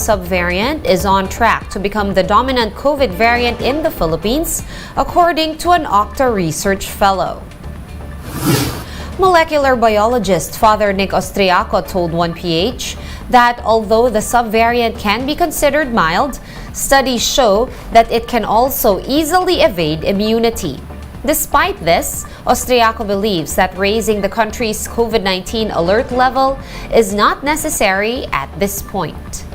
subvariant is on track to become the dominant COVID variant in the Philippines, according to an Okta research fellow. Molecular biologist Father Nick Austriaco told 1PH that although the subvariant can be considered mild, studies show that it can also easily evade immunity. Despite this, Austriaco believes that raising the country's COVID-19 alert level is not necessary at this point.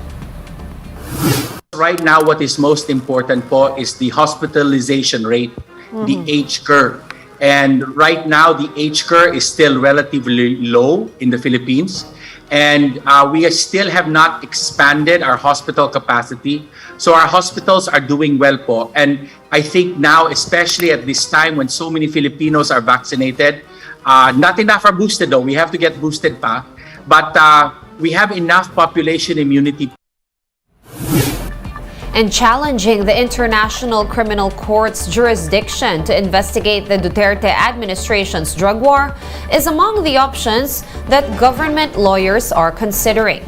Right now, what is most important po is the hospitalization rate, the H curve. And right now, the H curve is still relatively low in the Philippines. And we still have not expanded our hospital capacity. So our hospitals are doing well po. And I think now, especially at this time when so many Filipinos are vaccinated, not enough are boosted though. We have to get boosted pa. But we have enough population immunity. And challenging the International Criminal Court's jurisdiction to investigate the Duterte administration's drug war is among the options that government lawyers are considering.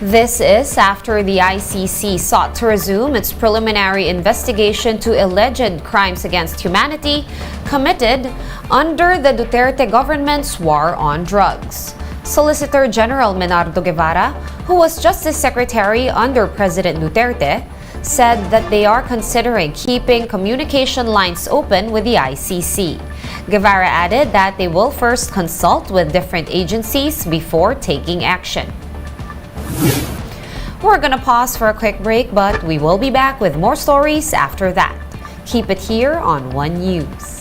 This is after the ICC sought to resume its preliminary investigation to alleged crimes against humanity committed under the Duterte government's war on drugs. Solicitor General Menardo Guevara, who was Justice Secretary under President Duterte, said that they are considering keeping communication lines open with the ICC. Guevara added that they will first consult with different agencies before taking action. We're gonna pause for a quick break, but we will be back with more stories after that. Keep it here on One News.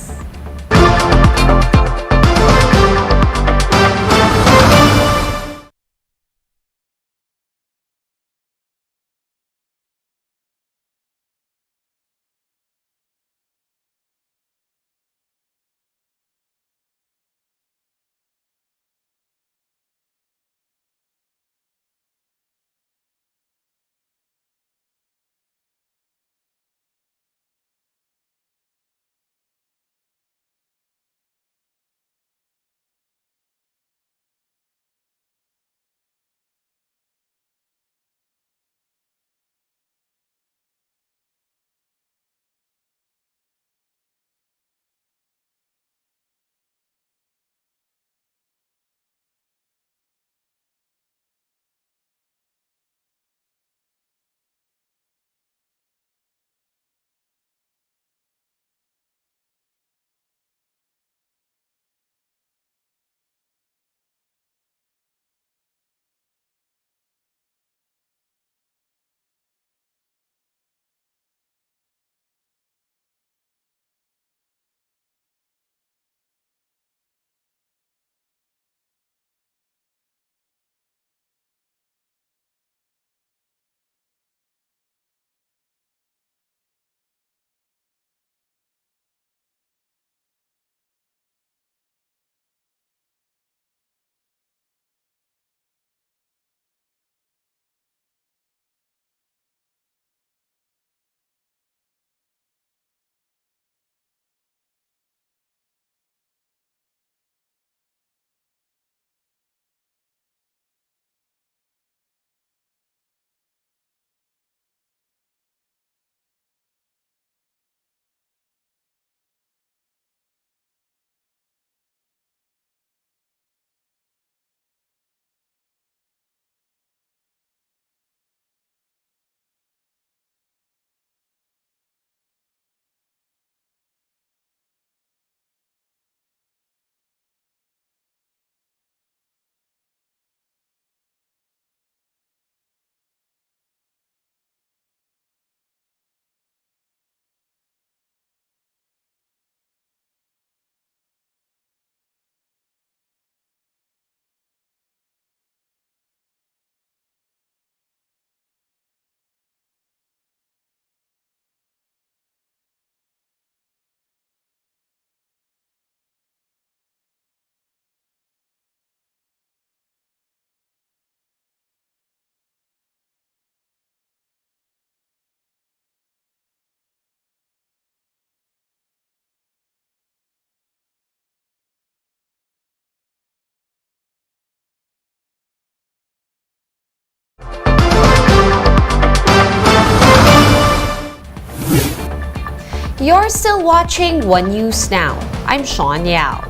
You're still watching One News Now. I'm Sean Yao.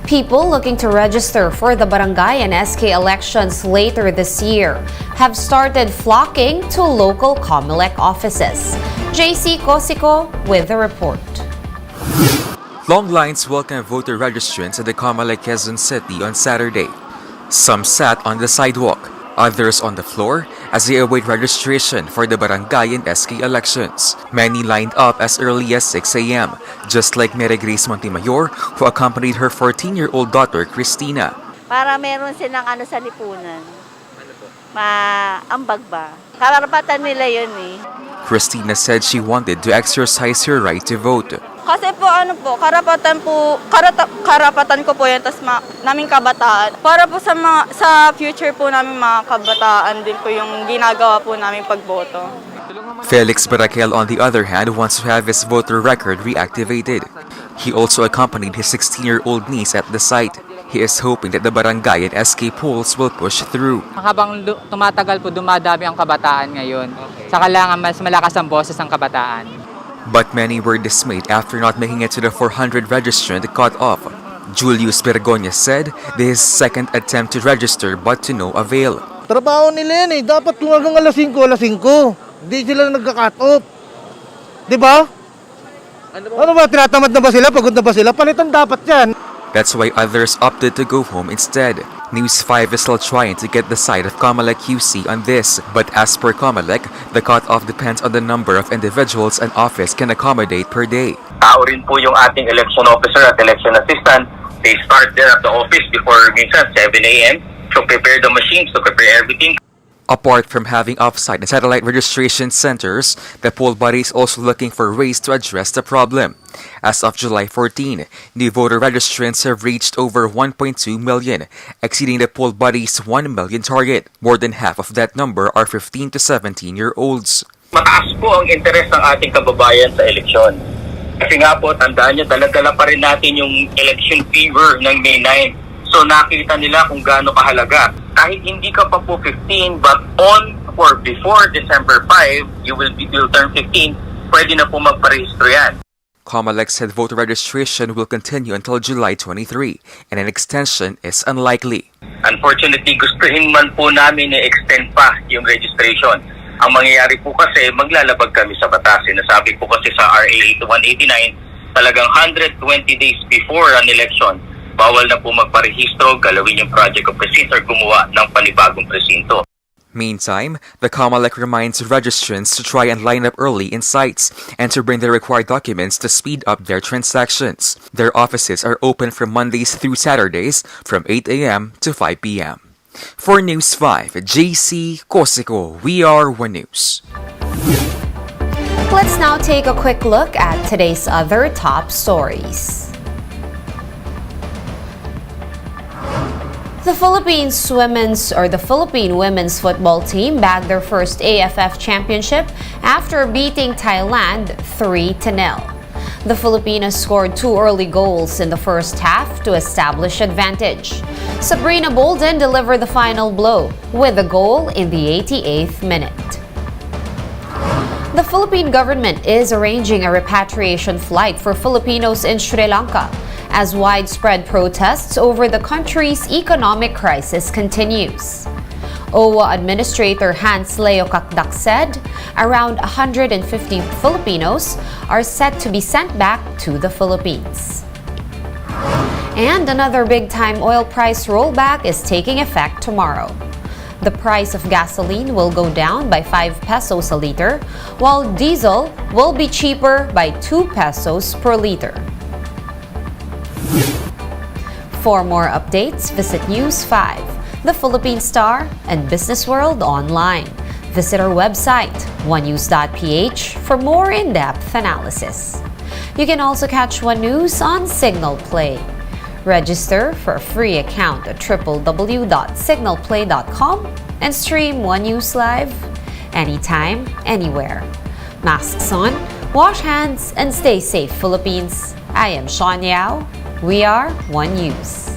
People looking to register for the barangay and SK elections later this year have started flocking to local COMELEC offices. JC Cosico with the report. Long lines welcomed voter registrants at the COMELEC Quezon City on Saturday. Some sat on the sidewalk, others on the floor as they await registration for the barangay and SK elections. Many lined up as early as 6 a.m., just like Mary Grace Montemayor, who accompanied her 14-year-old daughter, Christina. Para meron silang sa lipunan. Maambag ba? Karapatan nila yun eh. Christina said she wanted to exercise her right to vote. Kasi karapatan ko po yan, tas naming kabataan. Para po sa future po namin mga kabataan din po yung ginagawa po namin pagboto. Felix Barakel, on the other hand, wants to have his voter record reactivated. He also accompanied his 16-year-old niece at the site. He is hoping that the barangay and SK polls will push through. Habang tumatagal po, dumadami ang kabataan ngayon. Saka lang mas malakas ang boses ng kabataan. But many were dismayed after not making it to the 400 registrant cut-off. Julius Bergonya said this is his second attempt to register but to no avail. Trabaho nila yan eh. Dapat kung hanggang alas 5. Hindi sila nagka-cut off. Diba? Ano ba? Tinatamad na ba sila? Pagod na ba sila? Palitan dapat yan. That's why others opted to go home instead. News 5 is still trying to get the side of COMELEC QC on this, but as per COMELEC, the cutoff depends on the number of individuals an office can accommodate per day. Tao rin po yung ating election officer at election assistant. They start there at the office before minsan 7 a.m. to prepare the machines, to prepare everything. Apart from having off-site and satellite registration centers, the poll body is also looking for ways to address the problem. As of July 14, new voter registrants have reached over 1.2 million, exceeding the poll body's 1 million target. More than half of that number are 15 to 17-year-olds. Mataas po ang interes ng ating kababayan sa eleksyon. Kasi nga po, tandaan nyo, dala-dala pa rin natin yung election fever ng May 9. So nakita nila kung gaano kahalaga. Kahit hindi ka pa po 15, but on or before December 5, you will turn 15, pwede na po magparehistro yan. COMELEC said voter registration will continue until July 23, and an extension is unlikely. Unfortunately, gustuhin man po namin i-extend pa yung registration. Ang mangyayari po kasi, maglalabag kami sa batas. Sinasabi po kasi sa RA 189, talagang 120 days before an election, bawal na po magparehistro, galawin yung project of precinct or gumawa ng panibagong presinto. Meantime, the COMELEC reminds registrants to try and line up early in sites and to bring the required documents to speed up their transactions. Their offices are open from Mondays through Saturdays from 8 a.m. to 5 p.m. For News 5, JC Cosico, we are One News. Let's now take a quick look at today's other top stories. The Philippine women's football team bagged their first AFF championship after beating Thailand 3-0. The Filipinas scored 2 early goals in the first half to establish advantage. Sabrina Bolden delivered the final blow with a goal in the 88th minute. The Philippine government is arranging a repatriation flight for Filipinos in Sri Lanka as widespread protests over the country's economic crisis continues. OWA Administrator Hans Leo Kakdak said around 150 Filipinos are set to be sent back to the Philippines. And another big-time oil price rollback is taking effect tomorrow. The price of gasoline will go down by 5 pesos a liter, while diesel will be cheaper by 2 pesos per liter. For more updates, visit News 5, The Philippine Star, and Business World online. Visit our website, onenews.ph, for more in-depth analysis. You can also catch One News on Signal Play. Register for a free account at www.signalplay.com and stream One News live anytime, anywhere. Masks on, wash hands, and stay safe, Philippines. I am Sean Yao. We are One News.